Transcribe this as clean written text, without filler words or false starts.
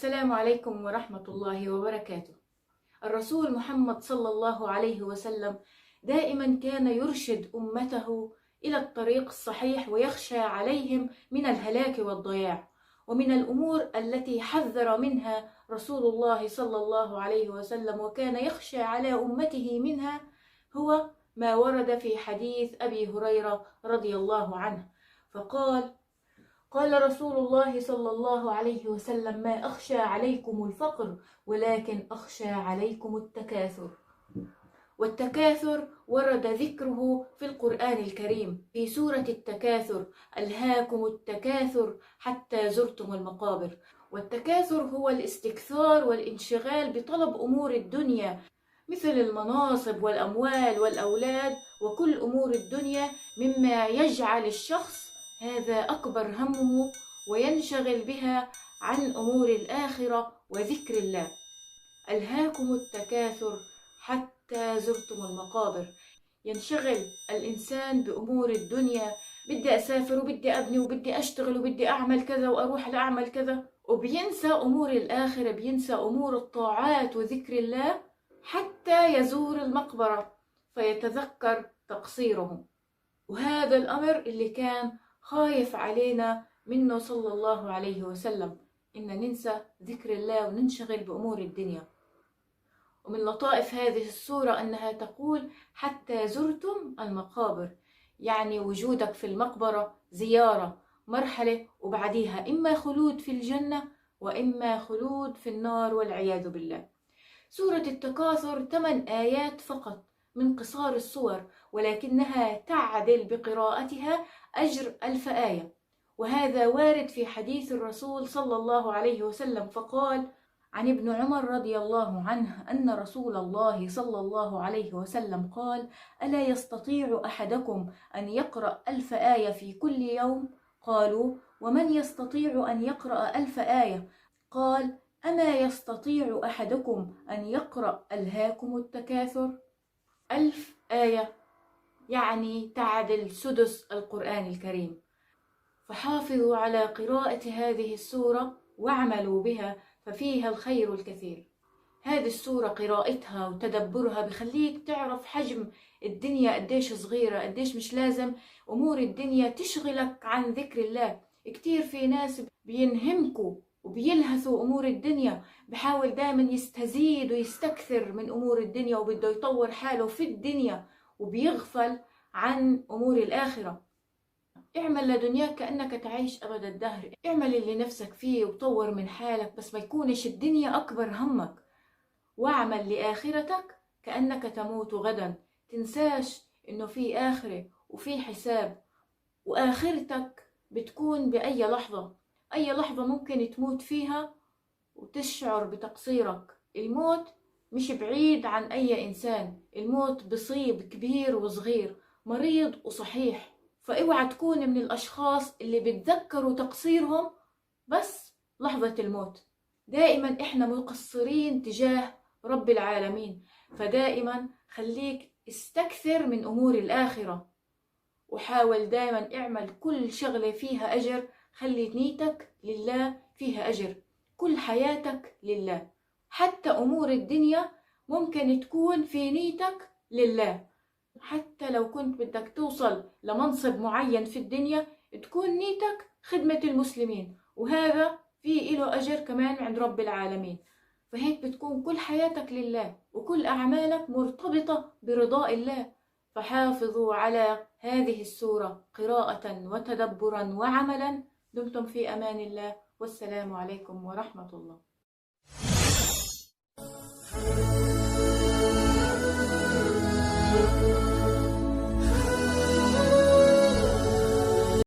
السلام عليكم ورحمة الله وبركاته. الرسول محمد صلى الله عليه وسلم دائما كان يرشد أمته إلى الطريق الصحيح ويخشى عليهم من الهلاك والضياع. ومن الأمور التي حذر منها رسول الله صلى الله عليه وسلم وكان يخشى على أمته منها هو ما ورد في حديث أبي هريرة رضي الله عنه، قال رسول الله صلى الله عليه وسلم: ما أخشى عليكم الفقر ولكن أخشى عليكم التكاثر. والتكاثر ورد ذكره في القرآن الكريم في سورة التكاثر: ألهاكم التكاثر حتى زرتم المقابر. والتكاثر هو الاستكثار والانشغال بطلب أمور الدنيا مثل المناصب والأموال والأولاد وكل أمور الدنيا، مما يجعل الشخص هذا أكبر همه وينشغل بها عن أمور الآخرة وذكر الله. ألهاكم التكاثر حتى زرتم المقابر. ينشغل الإنسان بأمور الدنيا، بدي أسافر وبدي أبني وبدي أشتغل وبدي أعمل كذا وأروح لأعمل كذا، وبينسى أمور الآخرة، بينسى أمور الطاعات وذكر الله حتى يزور المقبرة فيتذكر تقصيره. وهذا الأمر اللي كان خايف علينا منه صلى الله عليه وسلم، إن ننسى ذكر الله وننشغل بأمور الدنيا. ومن لطائف هذه السورة أنها تقول: حتى زرتم المقابر، يعني وجودك في المقبرة زيارة، مرحلة وبعديها إما خلود في الجنة وإما خلود في النار والعياذ بالله. سورة التكاثر 8 آيات فقط من قصار السور، ولكنها تعدل بقراءتها أجر 1000 آية. وهذا وارد في حديث الرسول صلى الله عليه وسلم، فقال عن ابن عمر رضي الله عنه أن رسول الله صلى الله عليه وسلم قال: ألا يستطيع أحدكم أن يقرأ 1000 آية في كل يوم؟ قالوا: ومن يستطيع أن يقرأ 1000 آية؟ قال: أما يستطيع أحدكم أن يقرأ ألهاكم التكاثر؟ 1000 آية يعني تعدل سدس القرآن الكريم. فحافظوا على قراءة هذه السورة واعملوا بها، ففيها الخير الكثير. هذه السورة قراءتها وتدبرها بخليك تعرف حجم الدنيا قديش صغيرة، قديش مش لازم أمور الدنيا تشغلك عن ذكر الله. كتير في ناس بينهمكوا وبيلهثوا أمور الدنيا، بحاول دائما يستزيد ويستكثر من أمور الدنيا وبده يطور حاله في الدنيا وبيغفل عن أمور الآخرة. اعمل لدنياك كأنك تعيش أبد الدهر، اعمل اللي نفسك فيه وطور من حالك، بس ما يكونش الدنيا أكبر همك. واعمل لآخرتك كأنك تموت غدا، تنساش إنه في آخرة وفي حساب، وآخرتك بتكون بأي لحظة. أي لحظة ممكن تموت فيها وتشعر بتقصيرك. الموت مش بعيد عن أي إنسان، الموت بصيب كبير وصغير، مريض وصحيح. فاوعى تكون من الأشخاص اللي بتذكروا تقصيرهم بس لحظة الموت. دائما إحنا مقصرين تجاه رب العالمين، فدائما خليك استكثر من أمور الآخرة، وحاول دائما اعمل كل شغلة فيها أجر. خلي نيتك لله فيها أجر، كل حياتك لله. حتى أمور الدنيا ممكن تكون في نيتك لله. حتى لو كنت بدك توصل لمنصب معين في الدنيا، تكون نيتك خدمة المسلمين، وهذا فيه له أجر كمان عند رب العالمين. فهيك بتكون كل حياتك لله وكل أعمالك مرتبطة برضاء الله. فحافظوا على هذه السورة قراءة وتدبرا وعملا. دمتم في أمان الله، والسلام عليكم ورحمة الله.